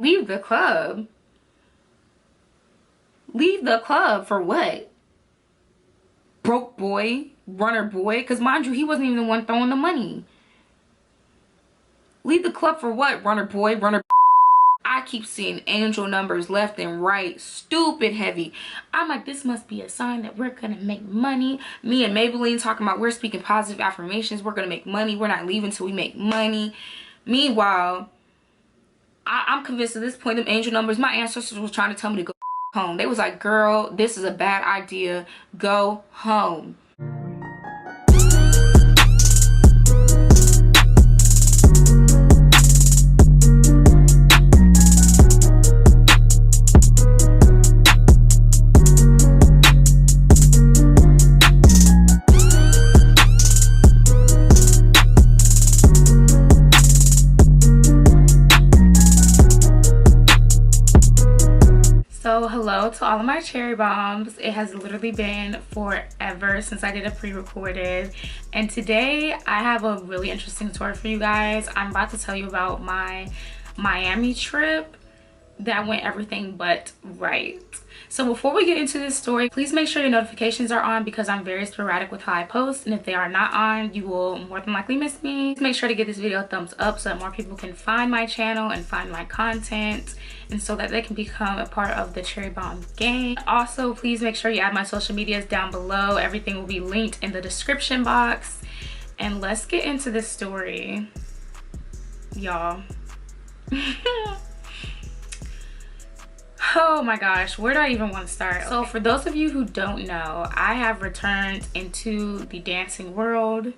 Leave the club? Leave the club for what? Broke boy? Runner boy? Because mind you, he wasn't even the one throwing the money. Leave the club for what? Runner boy? Runner. I keep seeing angel numbers left and right, stupid heavy. I'm like, this must be a sign that we're gonna make money. Me and Maybelline talking about we're speaking positive affirmations, we're gonna make money, we're not leaving till we make money. Meanwhile, I'm convinced at this point, them angel numbers, my ancestors was trying to tell me to go home. They was like, girl, this is a bad idea, go home. So hello to all of my cherry bombs. It has literally been forever since I did a pre-recorded, and today I have a really interesting story for you guys. I'm about to tell you about my Miami trip that went everything but right. So before we get into this story, please make sure your notifications are on because I'm very sporadic with how I post, and if they are not on, you will more than likely miss me. Please make sure to give this video a thumbs up so that more people can find my channel and find my content, and so that they can become a part of the Cherry Bomb gang. Also, please make sure you add my social medias down below. Everything will be linked in the description box. And let's get into this story, y'all. Oh my gosh, where do I even want to start? So for those of you who don't know, I have returned into the dancing world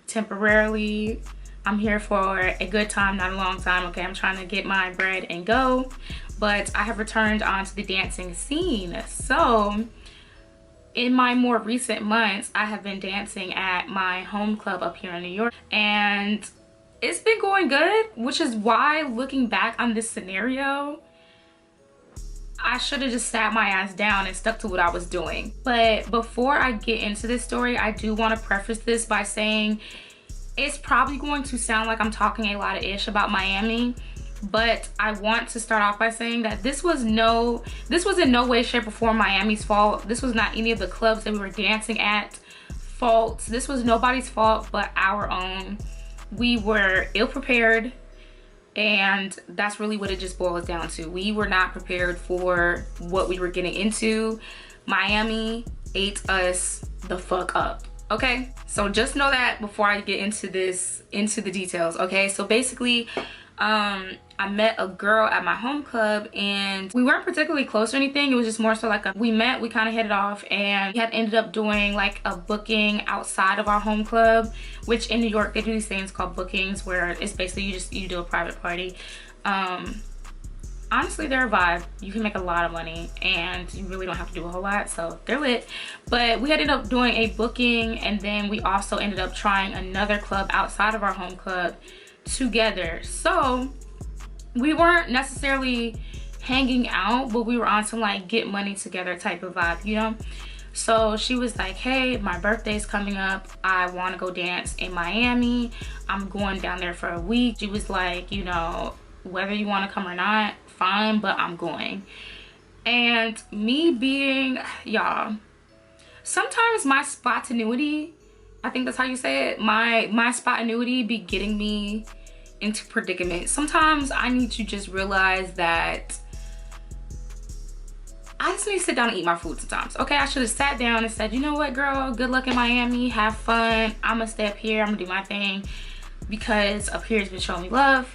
temporarily. I'm here for a good time, not a long time, okay? I'm trying to get my bread and go, but I have returned onto the dancing scene. So in my more recent months, I have been dancing at my home club up here in New York, and it's been going good, which is why, looking back on this scenario, I should have just sat my ass down and stuck to what I was doing. But before I get into this story, I do want to preface this by saying it's probably going to sound like I'm talking a lot of ish about Miami, but I want to start off by saying that this was in no way, shape, or form Miami's fault. This was not any of the clubs that we were dancing at fault. This was nobody's fault but our own. We were ill prepared, and that's really what it just boils down to. We were not prepared for what we were getting into. Miami ate us the fuck up, okay? So just know that before I get into the details, okay? So basically, I met a girl at my home club, and we weren't particularly close or anything. It was just more so like we met, we kind of hit it off, and we had ended up doing like a booking outside of our home club, which in New York they do these things called bookings where it's basically you do a private party. Honestly, they're a vibe. You can make a lot of money and you really don't have to do a whole lot, so they're lit. But we ended up doing a booking, and then we also ended up trying another club outside of our home club together. So we weren't necessarily hanging out, but we were on some like get money together type of vibe, you know? So she was like, hey, my birthday's coming up, I want to go dance in Miami, I'm going down there for a week. She was like, you know, whether you want to come or not, fine, but I'm going. And me being, y'all, sometimes my spontaneity, I think that's how you say it, my spontaneity be getting me into predicaments. Sometimes I need to just realize that I just need to sit down and eat my food sometimes, okay? I should have sat down and said, you know what, girl, good luck in Miami, have fun, I'm gonna stay up here, I'm gonna do my thing because up here has been showing me love.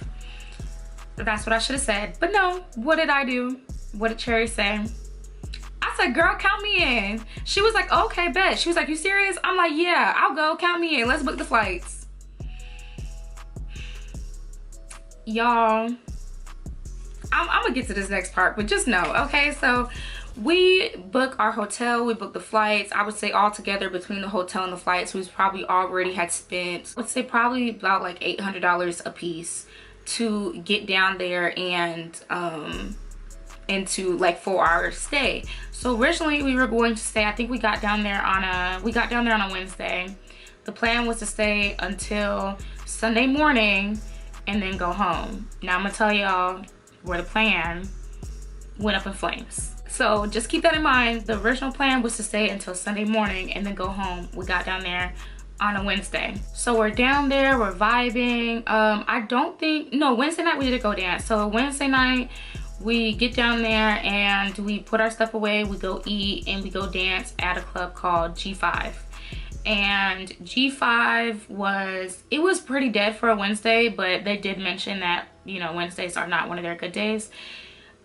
That's what I should have said. But no, what did I do? What did Cherry say? I said, girl, count me in. She was like, okay, bet. She was like, you serious? I'm like, yeah, I'll go, count me in, let's book the flights. Y'all, I'm gonna get to this next part, but just know, okay? So we book our hotel, we book the flights. I would say all together between the hotel and the flights, we probably already had spent, let's say probably about like $800 a piece to get down there and into like 4-hour stay. So originally we were going to stay, I think we got down there on a Wednesday. The plan was to stay until Sunday morning and then go home. Now I'm gonna tell y'all where the plan went up in flames. So just keep that in mind. The original plan was to stay until Sunday morning and then go home. We got down there on a Wednesday. So we're down there, we're vibing. Wednesday night we did go dance. So Wednesday night we get down there and we put our stuff away, we go eat, and we go dance at a club called G5. And G5 was pretty dead for a Wednesday, but they did mention that, you know, Wednesdays are not one of their good days.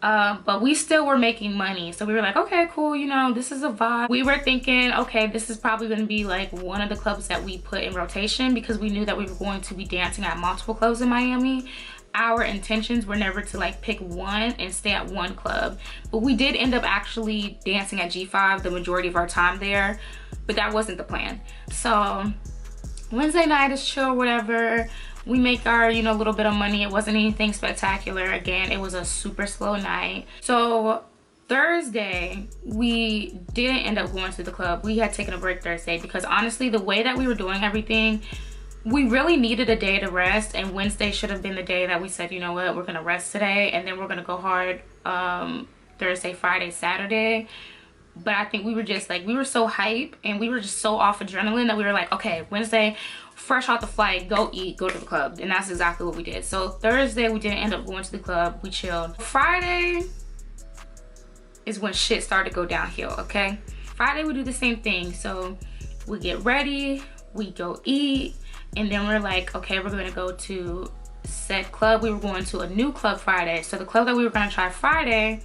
But we still were making money, so we were like, okay, cool, you know, this is a vibe. We were thinking, okay, this is probably going to be like one of the clubs that we put in rotation, because we knew that we were going to be dancing at multiple clubs in Miami. Our intentions were never to like pick one and stay at one club, but we did end up actually dancing at G5 the majority of our time there, but that wasn't the plan. So Wednesday night is chill, whatever. We make our, you know, little bit of money. It wasn't anything spectacular. Again, it was a super slow night. So Thursday, we didn't end up going to the club. We had taken a break Thursday because honestly, the way that we were doing everything, we really needed a day to rest, and Wednesday should have been the day that we said, you know what, we're gonna rest today and then we're gonna go hard Thursday, Friday, Saturday. But I think we were just like, we were so hype and we were just so off adrenaline that we were like, okay, Wednesday, fresh out the flight, go eat, go to the club. And that's exactly what we did. So Thursday we didn't end up going to the club, we chilled. Friday is when shit started to go downhill, okay? Friday we do the same thing. So we get ready, we go eat, and then we're like, okay, we're gonna go to said club. We were going to a new club Friday. So the club that we were gonna try Friday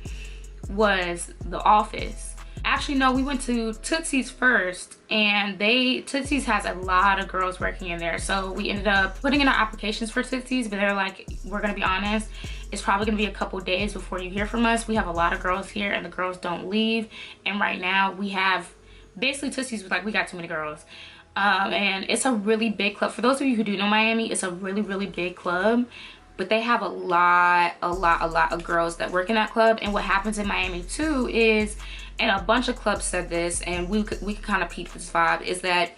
was The Office. Actually, no, we went to Tootsie's first, and Tootsie's has a lot of girls working in there. So we ended up putting in our applications for Tootsie's, but they're like, we're gonna be honest, it's probably gonna be a couple days before you hear from us. We have a lot of girls here and the girls don't leave. And right now we have, basically Tootsie's was like, we got too many girls. And it's a really big club. For those of you who do know Miami, it's a really, really big club. But they have a lot of girls that work in that club. And what happens in Miami too is, and a bunch of clubs said this, and we could kind of peep this vibe, is that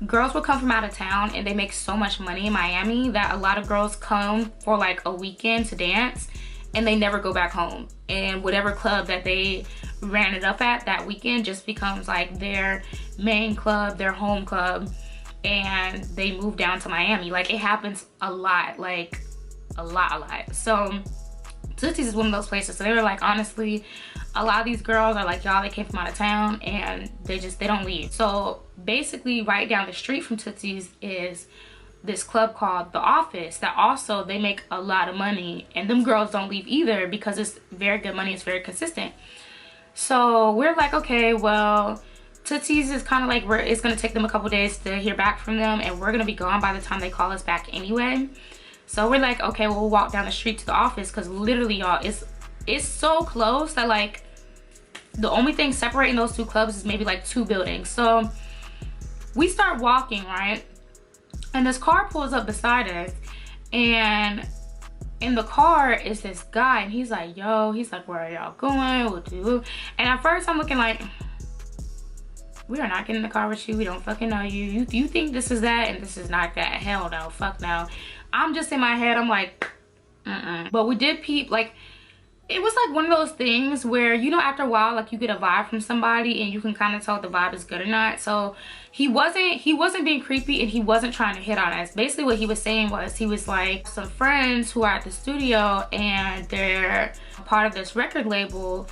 girls will come from out of town and they make so much money in Miami that a lot of girls come for like a weekend to dance and they never go back home. And whatever club that they ran it up at that weekend just becomes like their main club, their home club, and they move down to Miami. Like, it happens a lot, like a lot. So Tootsie's is one of those places. So they were like, honestly, a lot of these girls are like, y'all, they came from out of town and they don't leave. So basically right down the street from Tootsie's is this club called The Office that also, they make a lot of money, and them girls don't leave either because it's very good money, it's very consistent. So we're like, okay, well, Tootsie's is kind of like, it's gonna take them a couple days to hear back from them, and we're gonna be gone by the time they call us back anyway. So we're like, okay, well, we'll walk down the street to The Office, because literally, y'all, it's so close that like the only thing separating those two clubs is maybe like 2 buildings. So we start walking, right? And this car pulls up beside us, and in the car is this guy, and he's like, yo, he's like, where are y'all going? What do? And at first I'm looking like, we are not getting in the car with you. We don't fucking know you. You think this is that and this is not that. Hell no, fuck no. I'm just in my head, I'm like, But we did peep, like, it was like one of those things where, you know, after a while, like, you get a vibe from somebody and you can kind of tell if the vibe is good or not. So he wasn't being creepy, and he wasn't trying to hit on us. Basically what he was saying was, he was like, some friends who are at the studio and they're part of this record label,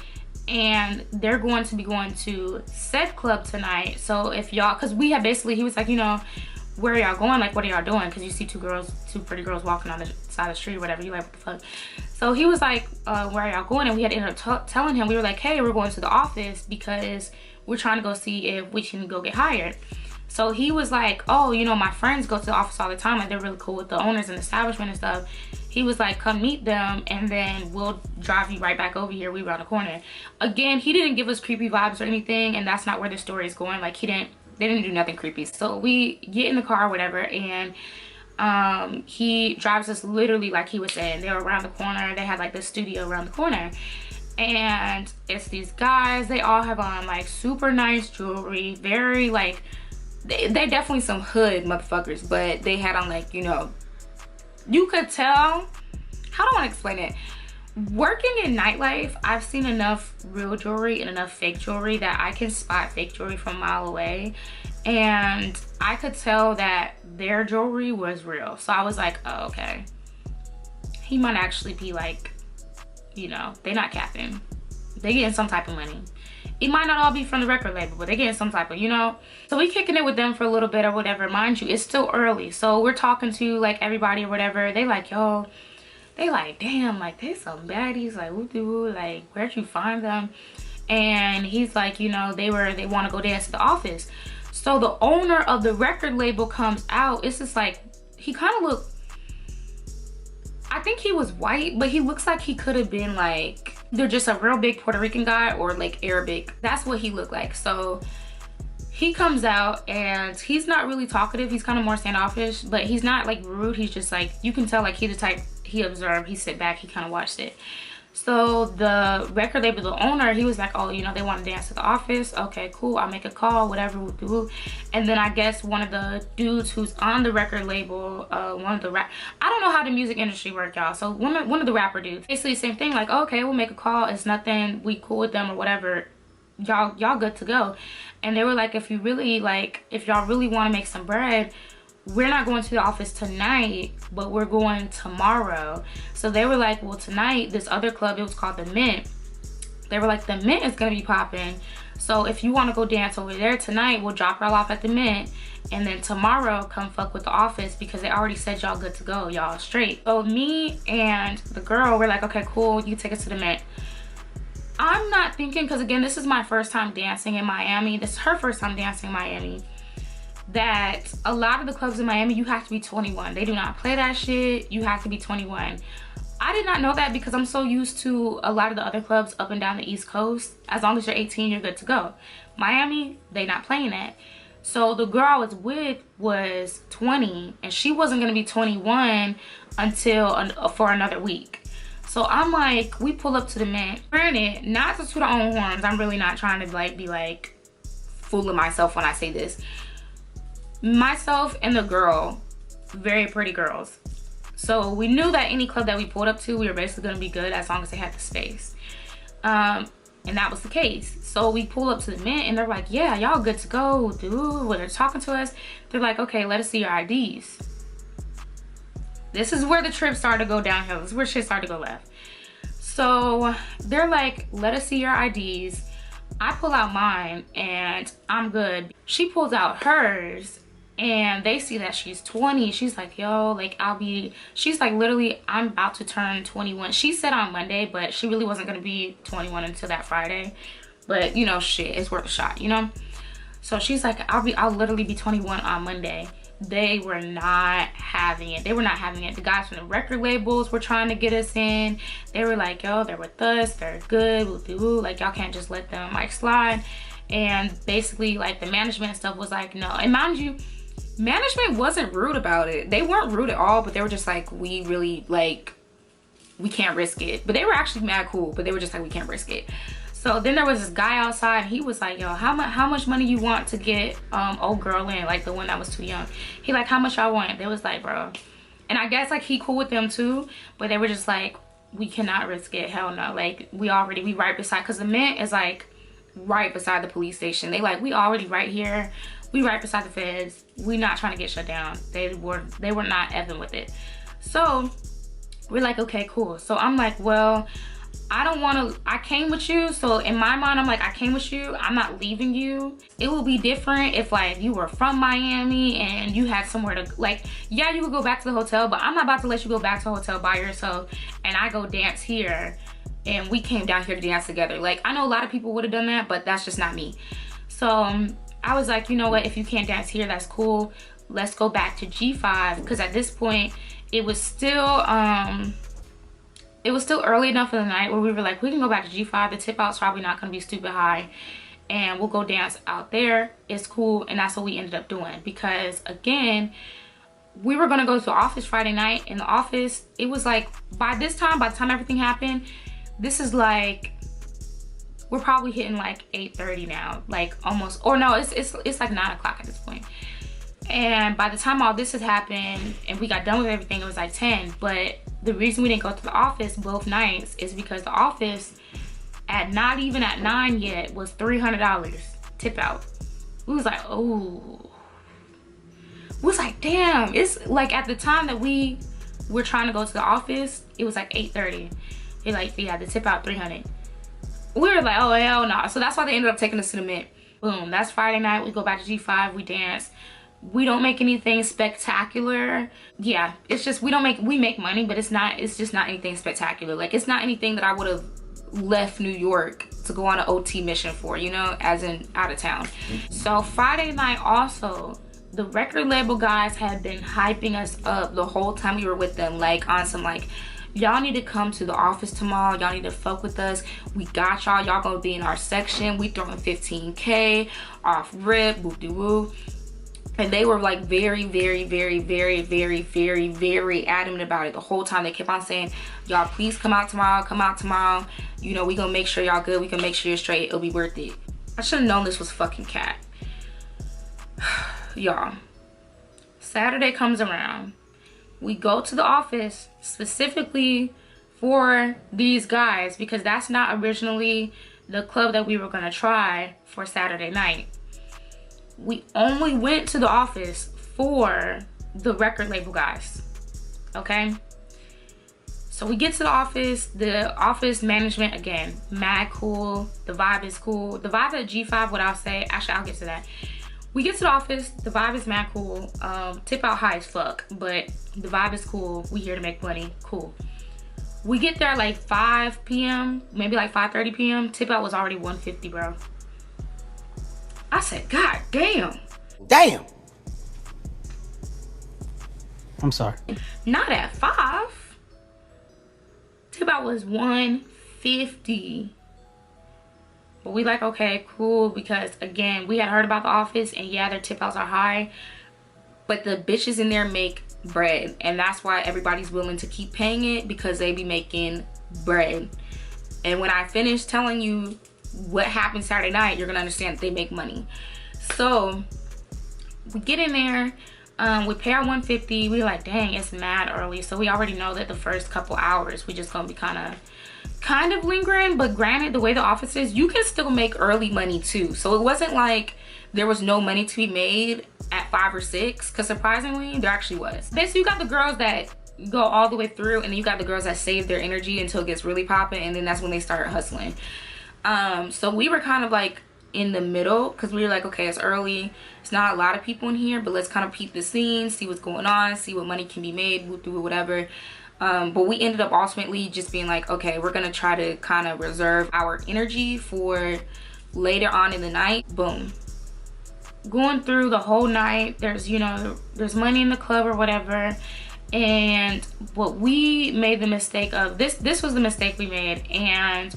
and they're going to be going to said club tonight. So if y'all, because we had basically, he was like, you know, where are y'all going? Like, what are y'all doing? Because you see two pretty girls walking on the side of the street or whatever. You like, what the fuck? So he was like, where are y'all going? And we had to end up telling him, we were like, hey, we're going to The Office because we're trying to go see if we can go get hired. So he was like, oh, you know, my friends go to The Office all the time, and they're really cool with the owners and the establishment and stuff. He was like, come meet them, and then we'll drive you right back over here. We around the corner. Again, he didn't give us creepy vibes or anything, and that's not where the story is going. Like, they didn't do nothing creepy. So we get in the car or whatever, and he drives us literally like he was saying. They were around the corner. They had like this studio around the corner, and it's these guys. They all have on like super nice jewelry, very like, they definitely some hood motherfuckers, but they had on like, you know, you could tell, how do I want to explain it? Working in nightlife, I've seen enough real jewelry and enough fake jewelry that I can spot fake jewelry from a mile away, and I could tell that their jewelry was real. So I was like, oh, okay, he might actually be like, you know, they're not capping, they getting some type of money. It might not all be from the record label, but they're getting some type of, you know. So we kicking it with them for a little bit or whatever. Mind you, it's still early, so we're talking to like everybody or whatever. They like, yo, they like, damn, like they some baddies, like who do, like where'd you find them? And he's like, you know, they want to go dance at the office. So the owner of the record label comes out. It's just like, he kind of looked, I think he was white, but he looks like he could have been like, they're just a real big Puerto Rican guy or like Arabic. That's what he looked like. So he comes out and he's not really talkative. He's kind of more standoffish, but he's not like rude. He's just like, you can tell like he the type, he observed, he sit back, he kind of watched it. So the record label, the owner, he was like, oh, you know, they want to dance at the office. Okay, cool, I'll make a call, whatever, we'll do. And then I guess one of the dudes who's on the record label, one of the I don't know how the music industry work, y'all. So one of the rapper dudes, basically same thing, like, oh, okay, we'll make a call, it's nothing, we cool with them or whatever, y'all good to go. And they were like, if you really like, if y'all really want to make some bread, we're not going to the office tonight, but we're going tomorrow. So they were like, well, tonight, this other club, it was called the Mint. They were like, the Mint is gonna be popping. So if you want to go dance over there tonight, we'll drop y'all off at the Mint. And then tomorrow, come fuck with the office, because they already said y'all good to go, y'all straight. So me and the girl, we're like, okay, cool, you take us to the Mint. I'm not thinking, because again, this is my first time dancing in Miami. This is her first time dancing in Miami. That a lot of the clubs in Miami, you have to be 21. They do not play that shit. You have to be 21. I did not know that because I'm so used to a lot of the other clubs up and down the East Coast. As long as you're 18, you're good to go. Miami, they not playing that. So the girl I was with was 20, and she wasn't gonna be 21 until for another week. So I'm like, we pull up to the Mint. Granted, not to toot our own horns. I'm really not trying to like be like fooling myself when I say this. Myself and the girl, very pretty girls. So we knew that any club that we pulled up to, we were basically gonna be good as long as they had the space. And that was the case. So we pull up to the Mint and they're like, yeah, y'all good to go, dude. When they're talking to us, they're like, okay, let us see your IDs. This is where the trip started to go downhill. This is where shit started to go left. So they're like, let us see your IDs. I pull out mine and I'm good. She pulls out hers and they see that she's 20. She's like, yo, like she's like, literally, I'm about to turn 21. She said on Monday, but she really wasn't gonna be 21 until that Friday. But you know, shit, it's worth a shot, you know? So she's like, I'll literally be 21 on Monday. They were not having it. They were not having it. The guys from the record labels were trying to get us in. They were like, yo, they're with us, they're good, woo-doo-woo. Like, y'all can't just let them like slide. And basically like the management and stuff was like, no. And mind you, management wasn't rude about it. They weren't rude at all, but they were just like, we really like, we can't risk it. But they were actually mad cool, but they were just like, we can't risk it. So then there was this guy outside. He was like, yo, how much money you want to get old girl in, like the one that was too young? He like, how much y'all want? They was like, bro. And I guess like he cool with them too, but they were just like, we cannot risk it, hell no. Like we right beside, because the Mint is like right beside the police station. They like, we already right here. We right beside the feds. We not trying to get shut down. They were not effing with it. So we're like, okay, cool. So I'm like, well, I came with you. So in my mind, I'm like, I came with you. I'm not leaving you. It would be different if like you were from Miami and you had somewhere to like, yeah, you would go back to the hotel, but I'm not about to let you go back to the hotel by yourself and I go dance here and we came down here to dance together. Like, I know a lot of people would have done that, but that's just not me. So I was like, you know what, if you can't dance here, that's cool. Let's go back to G5, because at this point it was still early enough in the night where we were like, we can go back to G5. The tip out's probably not gonna be stupid high and we'll go dance out there. It's cool. And that's what we ended up doing, because again, we were gonna go to the office Friday night. In the office, it was like, by the time everything happened, this is like, we're probably hitting like 8:30 now, like almost, or no, it's like 9 o'clock at this point. And by the time all this has happened and we got done with everything, it was like 10. But the reason we didn't go to the office both nights is because the office not even at 9 yet was $300 tip out. We was like, oh. We was like, damn. It's like at the time that we were trying to go to the office, it was like 8:30. They're like, yeah, the tip out 300. We were like, oh hell no. So that's why they ended up taking us to the Mint. Boom, that's Friday night. We go back to G5, we dance. We don't make anything spectacular. Yeah, it's just we make money, but it's just not anything spectacular. Like, it's not anything that I would have left New York to go on an OT mission for, you know, as in out of town. So Friday night also, the record label guys had been hyping us up the whole time we were with them, like on some like, y'all need to come to the office tomorrow, y'all need to fuck with us, we got y'all gonna be in our section, we throwing 15K off rip, whoop de woo. And they were like very, very, very, very, very, very, very adamant about it the whole time. They kept on saying, y'all please come out tomorrow, you know, we gonna make sure y'all good, we can make sure you're straight, it'll be worth it. I should have known this was fucking cat. Y'all, Saturday comes around, we go to the office specifically for these guys because that's not originally the club that we were gonna try for Saturday night. We only went to the office for the record label guys, okay? So we get to the office management, again, mad cool, the vibe is cool. The vibe at G5, what I'll say, actually I'll get to that. We get to the office, the vibe is mad cool, tip out high as fuck, but the vibe is cool, we here to make money, cool. We get there like 5 p.m., maybe like 5:30 p.m., tip out was already 150, bro. I said, God damn. Damn. I'm sorry. Not at 5. Tip out was 150. But we like, okay, cool, because again, we had heard about the office and yeah, their tip outs are high, but the bitches in there make bread, and that's why everybody's willing to keep paying it, because they be making bread. And when I finish telling you what happened Saturday night, you're gonna understand that they make money. So we get in there, we pay our 150. We're like, dang, it's mad early, so we already know that the first couple hours we just gonna be kind of lingering. But granted, the way the office is, you can still make early money too, so it wasn't like there was no money to be made at 5 or 6, because surprisingly there actually was. Basically, you got the girls that go all the way through, and then you got the girls that save their energy until it gets really popping, and then that's when they start hustling. So we were kind of like in the middle, because we were like, okay, it's early, it's not a lot of people in here, but let's kind of peep the scene, see what's going on, see what money can be made, we'll do whatever. But we ended up ultimately just being like, okay, we're gonna try to kind of reserve our energy for later on in the night. Boom. Going through the whole night, there's, you know, there's money in the club or whatever. And what we made the mistake of, this was the mistake we made, and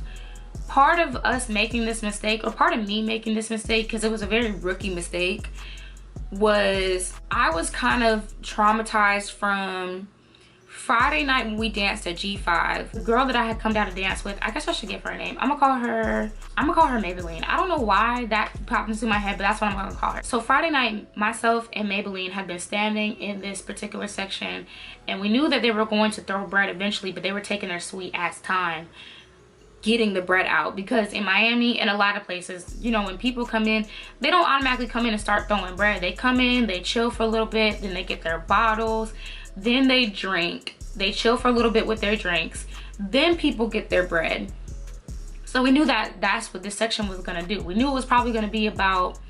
part of us making this mistake, or part of me making this mistake, because it was a very rookie mistake, was I was kind of traumatized from Friday night when we danced at G5. The girl that I had come down to dance with, I guess I should give her a name. I'm gonna call her Maybelline. I don't know why that popped into my head, but that's what I'm gonna call her. So Friday night, myself and Maybelline had been standing in this particular section, and we knew that they were going to throw bread eventually, but they were taking their sweet ass time getting the bread out, because in Miami and a lot of places, you know, when people come in, they don't automatically come in and start throwing bread. They come in, they chill for a little bit, then they get their bottles, then they drink, they chill for a little bit with their drinks, then people get their bread. So we knew that that's what this section was gonna do. We knew it was probably gonna be about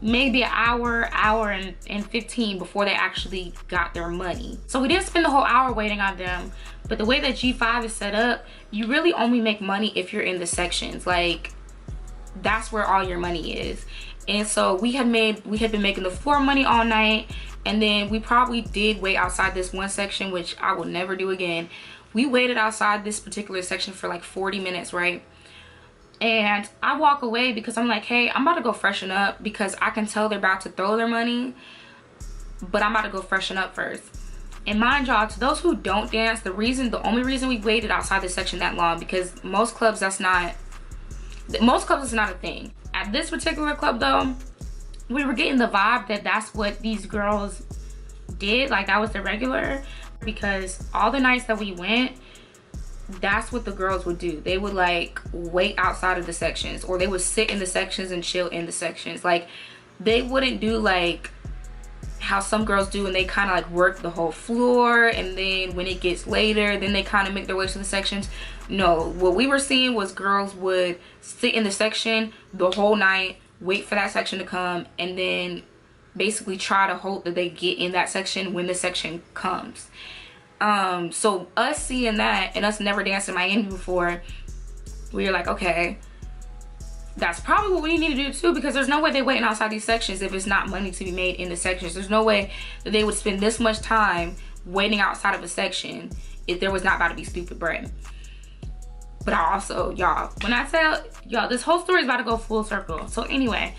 maybe an hour and 15 before they actually got their money. So we didn't spend the whole hour waiting on them. But the way that G5 is set up, you really only make money if you're in the sections. Like, that's where all your money is. And so we had been making the floor money all night, and then we probably did wait outside this one section, which I will never do again. We waited outside this particular section for like 40 minutes, right? And I walk away because I'm like, hey, I'm about to go freshen up, because I can tell they're about to throw their money, but I'm about to go freshen up first. And mind y'all, to those who don't dance, the only reason we waited outside this section that long, because most clubs it's not a thing. At this particular club though, we were getting the vibe that that's what these girls did, like that was the regular, because all the nights that we went, that's what the girls would do. They would like wait outside of the sections, or they would sit in the sections and chill in the sections. Like they wouldn't do like how some girls do, and they kind of like work the whole floor, and then when it gets later, then they kind of make their way to the sections. No, what we were seeing was girls would sit in the section the whole night, wait for that section to come, and then basically try to hope that they get in that section when the section comes. So us seeing that, and us never danced in Miami before, we were like, okay, that's probably what we need to do too, because there's no way they're waiting outside these sections if it's not money to be made in the sections. There's no way that they would spend this much time waiting outside of a section if there was not about to be stupid bread. But I also, y'all, when I tell y'all, this whole story is about to go full circle. So anyway,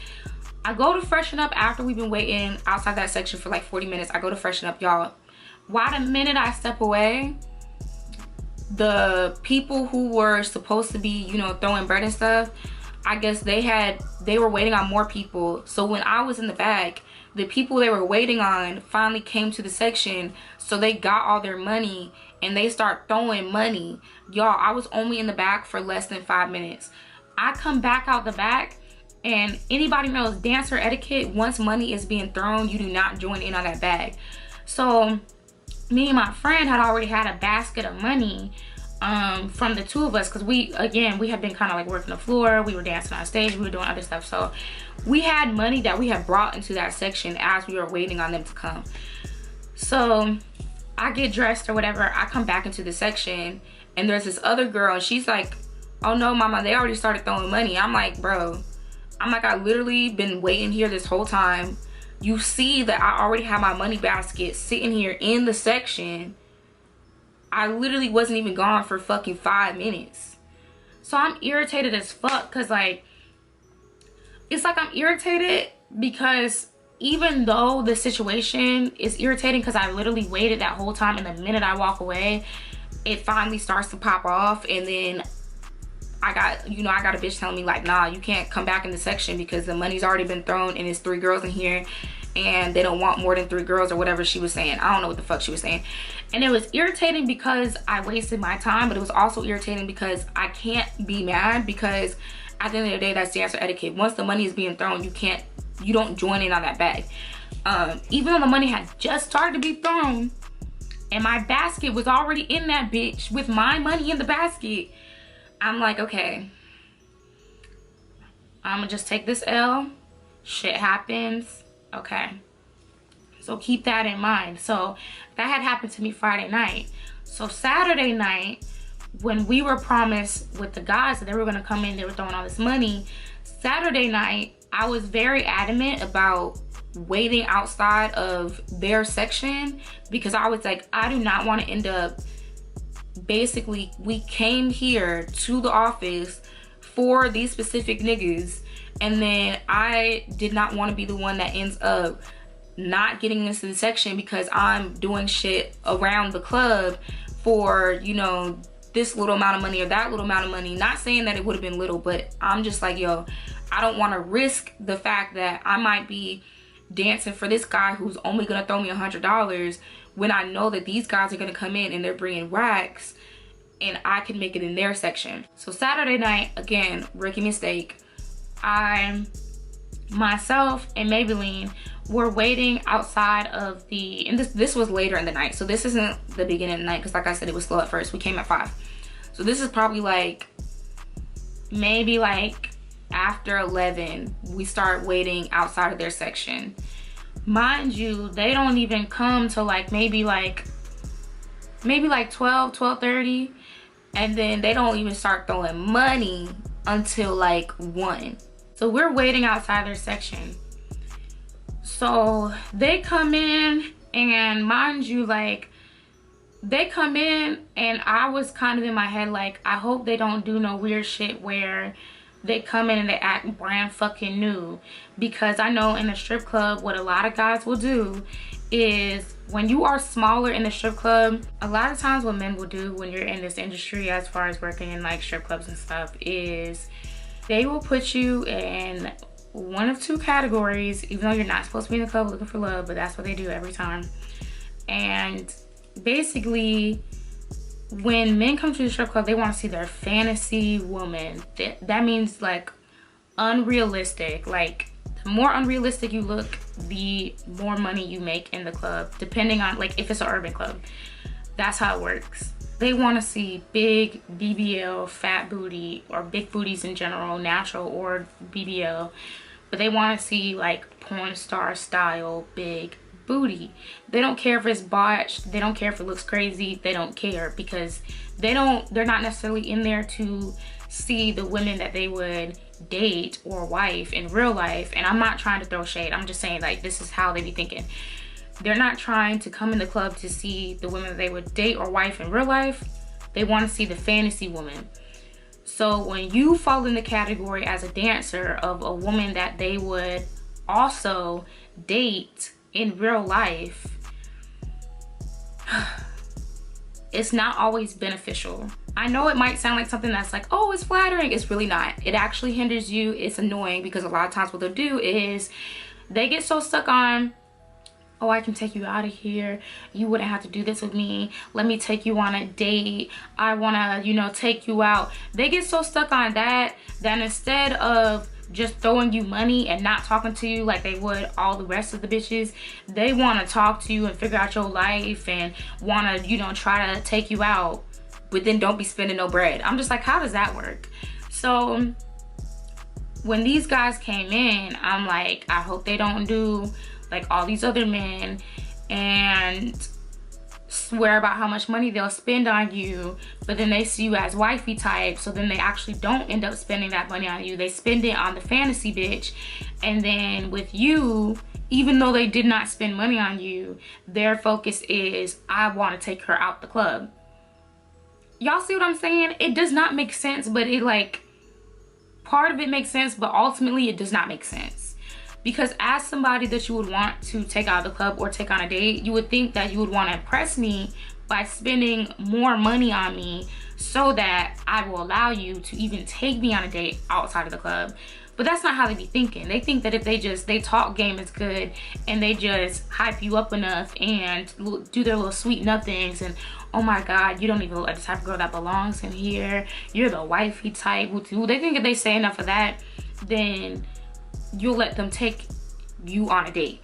I go to freshen up after we've been waiting outside that section for like 40 minutes. I go to freshen up, y'all. Why the minute I step away, the people who were supposed to be, you know, throwing bread and stuff, I guess they were waiting on more people. So when I was in the back, the people they were waiting on finally came to the section, so they got all their money and they start throwing money. Y'all, I was only in the back for less than 5 minutes. I come back out the back, and anybody knows dancer etiquette, once money is being thrown, you do not join in on that bag. So me and my friend had already had a basket of money from the two of us, because we had been kind of like working the floor, we were dancing on stage, we were doing other stuff, so we had money that we had brought into that section as we were waiting on them to come. So I get dressed or whatever, I come back into the section, and there's this other girl, and she's like, oh no mama, they already started throwing money. I'm like, bro, I literally been waiting here this whole time. You see that I already have my money basket sitting here in the section. I literally wasn't even gone for fucking 5 minutes. So I'm irritated as fuck, because like, it's like I'm irritated because even though the situation is irritating, because I literally waited that whole time, and the minute I walk away, it finally starts to pop off, and then I got a bitch telling me like, nah, you can't come back in the section because the money's already been thrown and it's 3 girls in here and they don't want more than 3 girls, or whatever she was saying. I don't know what the fuck she was saying. And it was irritating because I wasted my time, but it was also irritating because I can't be mad, because at the end of the day, that's dancer etiquette. Once the money is being thrown, you don't join in on that bag. Even though the money had just started to be thrown and my basket was already in that bitch with my money in the basket, I'm like, okay, I'm gonna just take this L. Shit happens. Okay. So keep that in mind. So that had happened to me Friday night. So Saturday night, when we were promised with the guys that they were gonna come in, they were throwing all this money. Saturday night, I was very adamant about waiting outside of their section, because I was like, I do not want to end up, basically, we came here to the office for these specific niggas, and then I did not want to be the one that ends up not getting into the section because I'm doing shit around the club for, you know, this little amount of money or that little amount of money. Not saying that it would have been little, but I'm just like, yo, I don't want to risk the fact that I might be dancing for this guy who's only gonna throw me $100 when I know that these guys are gonna come in and they're bringing racks and I can make it in their section. So Saturday night, again, rookie mistake, I, myself and Maybelline were waiting outside of the, and this was later in the night, so this isn't the beginning of the night, because like I said, it was slow at first. We came at 5, so this is probably like, maybe like after 11 we start waiting outside of their section. Mind you, they don't even come till like maybe like 12:30, and then they don't even start throwing money until like 1. So we're waiting outside their section. So they come in, and mind you, like, they come in, and I was kind of in my head like, I hope they don't do no weird shit where they come in and they act brand fucking new. Because I know in a strip club, what a lot of guys will do is, when you are smaller in the strip club, a lot of times what men will do when you're in this industry, as far as working in like strip clubs and stuff, is they will put you in one of two categories, even though you're not supposed to be in the club looking for love, but that's what they do every time. And basically, when men come to the strip club, they want to see their fantasy woman. That means like unrealistic. Like, the more unrealistic you look, the more money you make in the club, depending on, like, if it's an urban club. That's how it works. They want to see big BBL, fat booty, or big booties in general, natural or BBL. But they want to see like porn star style big booty. They don't care if it's botched. They don't care if it looks crazy. They don't care, because they're not necessarily in there to see the women that they would date or wife in real life. And I'm not trying to throw shade. I'm just saying, like, this is how they be thinking. They're not trying to come in the club to see the women that they would date or wife in real life. They want to see the fantasy woman. So when you fall in the category as a dancer of a woman that they would also date in real life, it's not always beneficial. I know it might sound like something that's like, oh, it's flattering. It's really not. It actually hinders you. It's annoying, because a lot of times what they'll do is they get so stuck on, oh, I can take you out of here. You wouldn't have to do this with me. Let me take you on a date. I want to, you know, take you out. They get so stuck on that instead of just throwing you money and not talking to you like they would all the rest of the bitches, they want to talk to you and figure out your life and want to, you know, try to take you out, but then don't be spending no bread. I'm just like, how does that work? So when these guys came in, I'm like, I hope they don't do like all these other men and swear about how much money they'll spend on you, but then they see you as wifey type, so then they actually don't end up spending that money on you. They spend it on the fantasy bitch, and then with you, even though they did not spend money on you, their focus is, I want to take her out the club. Y'all see what I'm saying? It does not make sense, but it, like, part of it makes sense, but ultimately it does not make sense. Because as somebody that you would want to take out of the club or take on a date, you would think that you would want to impress me by spending more money on me so that I will allow you to even take me on a date outside of the club. But that's not how they be thinking. They think that if they talk game is good and they just hype you up enough and do their little sweet nothings and, oh my God, you don't even look like the type of girl that belongs in here. You're the wifey type. They think if they say enough of that, then you'll let them take you on a date.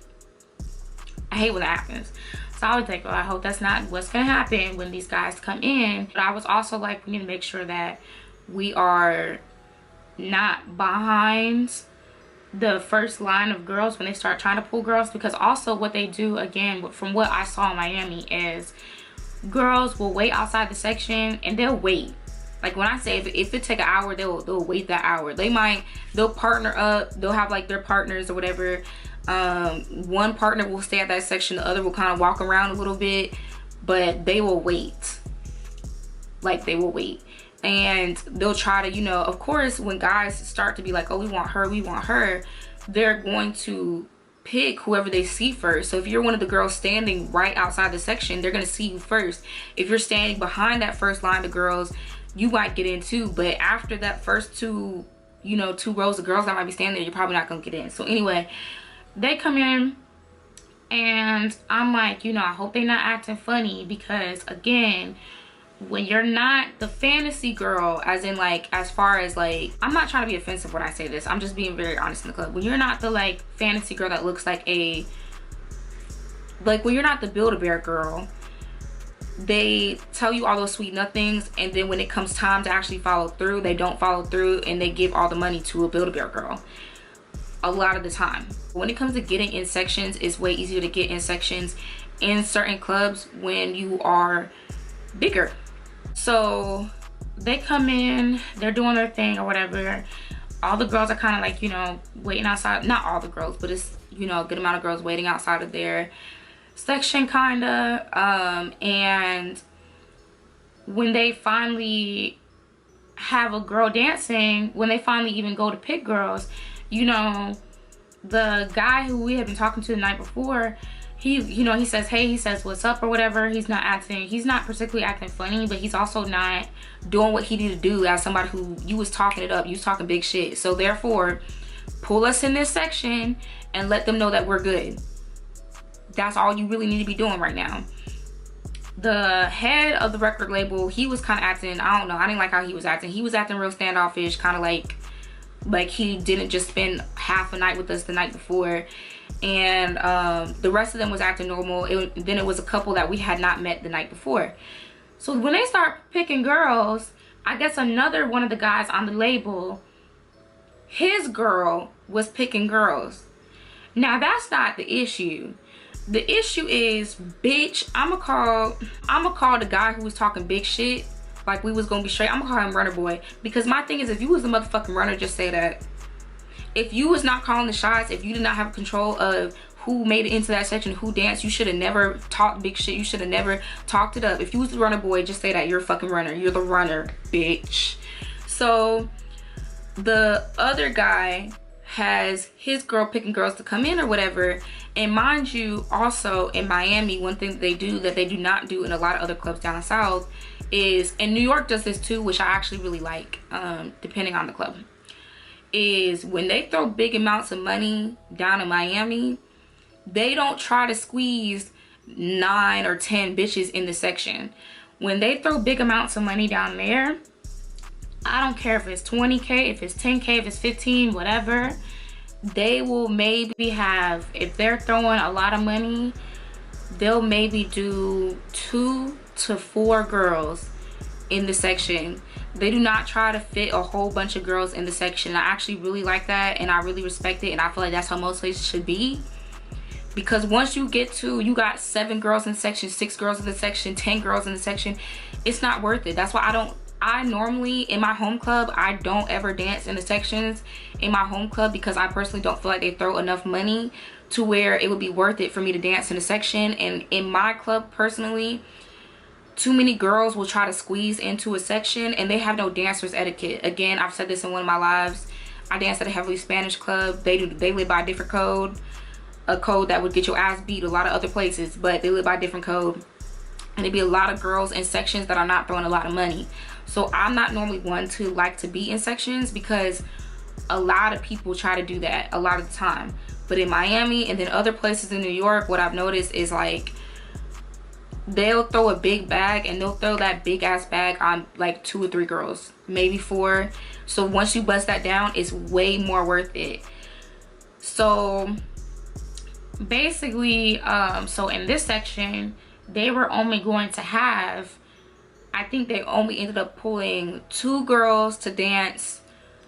I hate when that happens. So I was like, well, I hope that's not what's gonna happen when these guys come in. But I was also like, we need to make sure that we are not behind the first line of girls when they start trying to pull girls, because also what they do, again, from what I saw in Miami, is girls will wait outside the section and they'll wait. Like, when I say if it take an hour, they'll wait that hour. They'll partner up. They'll have like their partners or whatever. One partner will stay at that section. The other will kind of walk around a little bit, but they will wait. Like, they will wait. And they'll try to, you know, of course, when guys start to be like, oh, we want her, they're going to pick whoever they see first. So if you're one of the girls standing right outside the section, they're going to see you first. If you're standing behind that first line of girls, you might get in too, but after that first two rows of girls that might be standing there, you're probably not gonna get in. So anyway, they come in and I'm like, you know, I hope they're not acting funny, because again, when you're not the fantasy girl, as in like, as far as like, I'm not trying to be offensive when I say this, I'm just being very honest in the club. When you're not the like fantasy girl that looks like when you're not the Build-A-Bear girl, they tell you all those sweet nothings, and then when it comes time to actually follow through, they don't follow through, and they give all the money to a Build-A-Bear girl a lot of the time. When it comes to getting in sections, it's way easier to get in sections in certain clubs when you are bigger. So they come in, they're doing their thing or whatever. All the girls are kind of like, you know, waiting outside. Not all the girls, but it's, you know, a good amount of girls waiting outside of their section, kind of. And when they finally have a girl dancing, when they finally even go to pick girls, you know, the guy who we had been talking to the night before, he says, hey, he says, what's up or whatever. He's not particularly acting funny, but he's also not doing what he needed to do as somebody who, you was talking it up, you was talking big shit. So therefore, pull us in this section and let them know that we're good. That's all you really need to be doing right now. The head of the record label, he was kind of acting, I don't know, I didn't like how he was acting. He was acting real standoffish, kind of like he didn't just spend half a night with us the night before. And the rest of them was acting normal. Then it was a couple that we had not met the night before. So when they start picking girls, I guess another one of the guys on the label, his girl was picking girls. Now that's not the issue. The issue is, bitch, I'ma call the guy who was talking big shit, like we was gonna be straight. I'ma call him runner boy. Because my thing is, if you was a motherfucking runner, just say that. If you was not calling the shots, if you did not have control of who made it into that section, who danced, you should have never talked big shit. You should have never talked it up. If you was the runner boy, just say that. You're a fucking runner. You're the runner, bitch. So the other guy has his girl picking girls to come in or whatever. And mind you, also in Miami, one thing that they do not do in a lot of other clubs down south is, and New York does this too, which I actually really like, depending on the club, is when they throw big amounts of money down in Miami, they don't try to squeeze 9 or 10 bitches in the section. When they throw big amounts of money down there, I don't care if it's 20K, if it's 10K, if it's 15, whatever, they will maybe have, if they're throwing a lot of money, they'll maybe do 2 to 4 girls in the section. They do not try to fit a whole bunch of girls in the section. I actually really like that, and I really respect it, and I feel like that's how most places should be. Because once you get to, you got 7 girls in the section, 6 girls in the section, 10 girls in the section, it's not worth it. That's why I normally, in my home club, I don't ever dance in the sections in my home club, because I personally don't feel like they throw enough money to where it would be worth it for me to dance in a section. And in my club personally, too many girls will try to squeeze into a section, and they have no dancers etiquette. Again, I've said this in one of my lives. I dance at a heavily Spanish club. They live by a different code, a code that would get your ass beat a lot of other places, but they live by a different code. And there'd be a lot of girls in sections that are not throwing a lot of money. So I'm not normally one to like to be in sections, because a lot of people try to do that a lot of the time. But in Miami and then other places in New York, what I've noticed is like, they'll throw a big bag, and they'll throw that big ass bag on like 2 or 3 girls, maybe 4. So once you bust that down, it's way more worth it. So basically, so in this section, they were only going to have, I think they only ended up pulling 2 girls to dance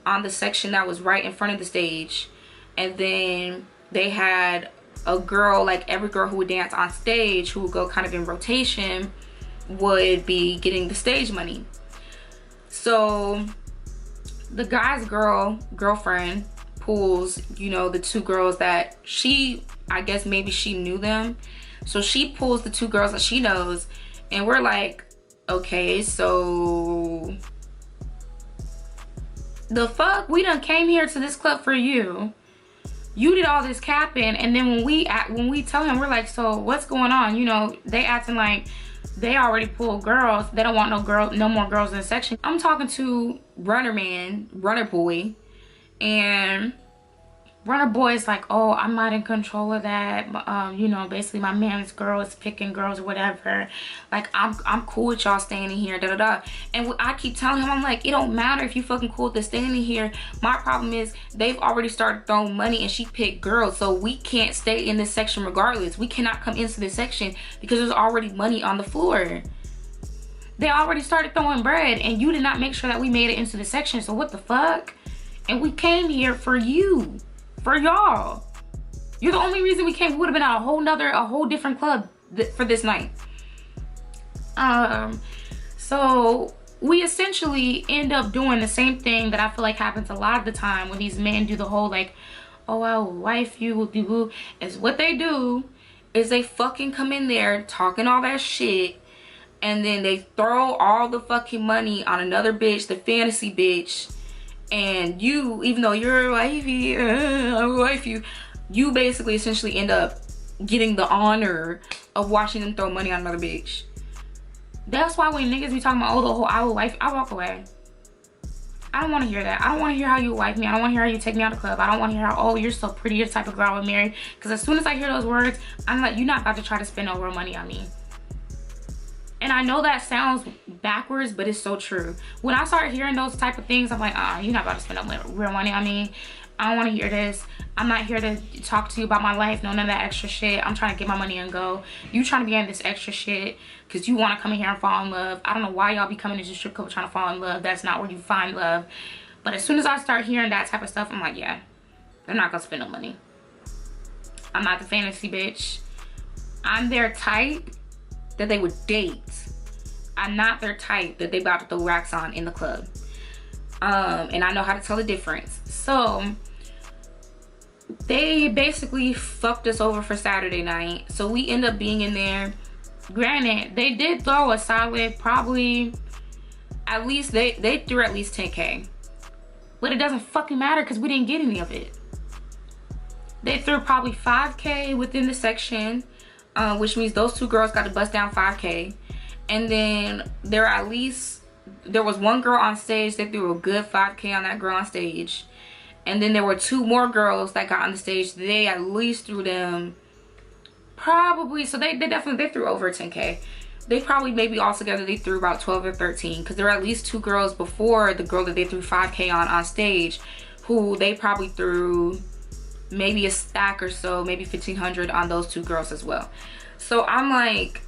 on the section that was right in front of the stage. And then they had a girl, like every girl who would dance on stage, who would go kind of in rotation, would be getting the stage money. So the guy's girlfriend pulls, you know, the 2 girls that she, I guess maybe she knew them. So she pulls the 2 girls that she knows, and we're like, okay, so the fuck? We done came here to this club for you. You did all this capping, and then when we tell him, we're like, so what's going on? You know, they acting like they already pulled girls. They don't want no more girls in the section. I'm talking to runner boy, and runner boy is like, oh, I'm not in control of that. You know, basically my man's girl is picking girls or whatever. Like, I'm cool with y'all staying in here, da da da. And I keep telling him, I'm like, it don't matter if you fucking cool with staying in here. My problem is they've already started throwing money, and she picked girls, so we can't stay in this section regardless. We cannot come into this section because there's already money on the floor. They already started throwing bread, and you did not make sure that we made it into the section. So what the fuck? And we came here for you. For y'all. You're the only reason we came. We would have been at a whole different club for this night. So we essentially end up doing the same thing that I feel like happens a lot of the time when these men do the whole like, oh, I will wife you, woo. Is what they do is they fucking come in there talking all that shit, and then they throw all the fucking money on another bitch, the fantasy bitch. And you, even though you're a wifey, you basically essentially end up getting the honor of watching them throw money on another bitch. That's why when niggas be talking about, oh, the whole I will wife, I walk away. I don't want to hear that. I don't want to hear how you wife me. I don't want to hear how you take me out of the club. I don't want to hear how, oh, you're so pretty, you're the type of girl I would marry. Because as soon as I hear those words, I'm like, you're not about to try to spend no real money on me. And I know that sounds backwards, but it's so true. When I start hearing those type of things, I'm like, you're not about to spend no real money on me. I don't want to hear this. I'm not here to talk to you about my life. No, none of that extra shit. I'm trying to get my money and go. You trying to be in this extra shit because you want to come in here and fall in love. I don't know why y'all be coming to the strip club trying to fall in love. That's not where you find love. But as soon as I start hearing that type of stuff, I'm like, yeah, they're not going to spend no money. I'm not the fantasy bitch. I'm their type that they would date. I'm not their type that they about to throw racks on in the club. And I know how to tell the difference. So they basically fucked us over for Saturday night. So we end up being in there. Granted, they did throw a solid, probably at least they threw at least 10K. But it doesn't fucking matter because we didn't get any of it. They threw probably 5K within the section, which means those two girls got to bust down 5K. And then there was one girl on stage. They threw a good 5K on that girl on stage. And then there were two more girls that got on the stage. They at least threw them probably, so they threw over 10K. They probably, maybe altogether they threw about 12 or 13, because there were at least two girls before the girl that they threw 5K on stage, who they probably threw maybe a stack or so, maybe 1,500 on those two girls as well. So I'm like,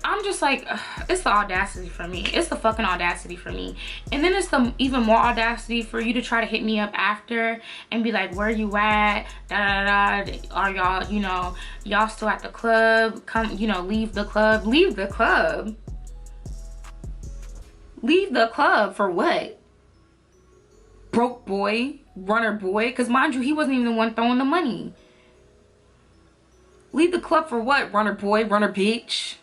I'm just like, it's the audacity for me. It's the fucking audacity for me. And then it's the even more audacity for you to try to hit me up after and be like, where you at? Da da da. Are y'all, you know, y'all still at the club? Come, you know, leave the club. Leave the club. Leave the club for what? Broke boy, runner boy. Because mind you, he wasn't even the one throwing the money. Leave the club for what? Runner boy, runner bitch.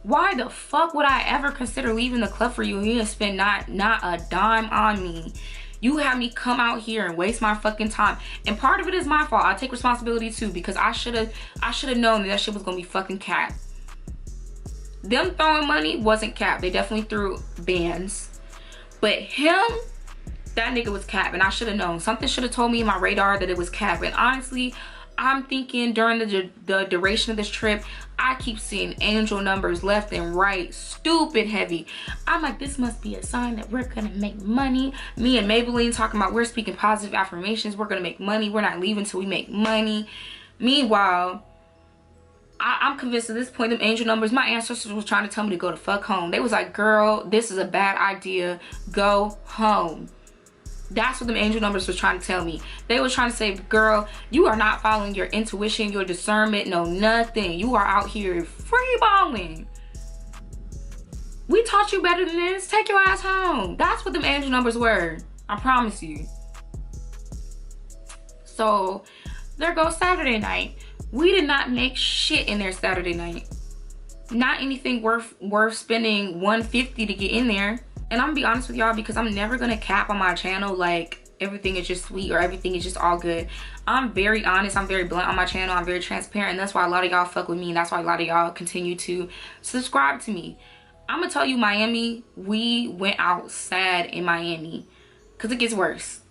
Why the fuck would I ever consider leaving the club for you? You didn't spend not a dime on me. You had me come out here and waste my fucking time. And part of it is my fault. I take responsibility too, because I should have known that shit was gonna be fucking cap. Them throwing money wasn't cap. They definitely threw bands. But him, that nigga was cap, and I should have known. Something should have told me in my radar that it was cap. And honestly, I'm thinking during the duration of this trip, I keep seeing angel numbers left and right, stupid heavy. I'm like, this must be a sign that we're gonna make money. Me and Maybelline talking about we're speaking positive affirmations. We're gonna make money. We're not leaving till we make money. Meanwhile, I'm convinced at this point, them angel numbers, my ancestors was trying to tell me to go to fuck home. They was like, girl, this is a bad idea. Go home. That's what them angel numbers was trying to tell me. They was trying to say, girl, you are not following your intuition, your discernment, no nothing. You are out here free balling. We taught you better than this. Take your ass home. That's what them angel numbers were. I promise you. So there goes Saturday night. We did not make shit in there Saturday night. Not anything worth spending $150 to get in there. And I'm gonna be honest with y'all, because I'm never gonna cap on my channel like everything is just sweet or everything is just all good. I'm very honest, I'm very blunt on my channel, I'm very transparent, and that's why a lot of y'all fuck with me, and that's why a lot of y'all continue to subscribe to me. I'm gonna tell you, Miami, we went out sad in Miami, because it gets worse.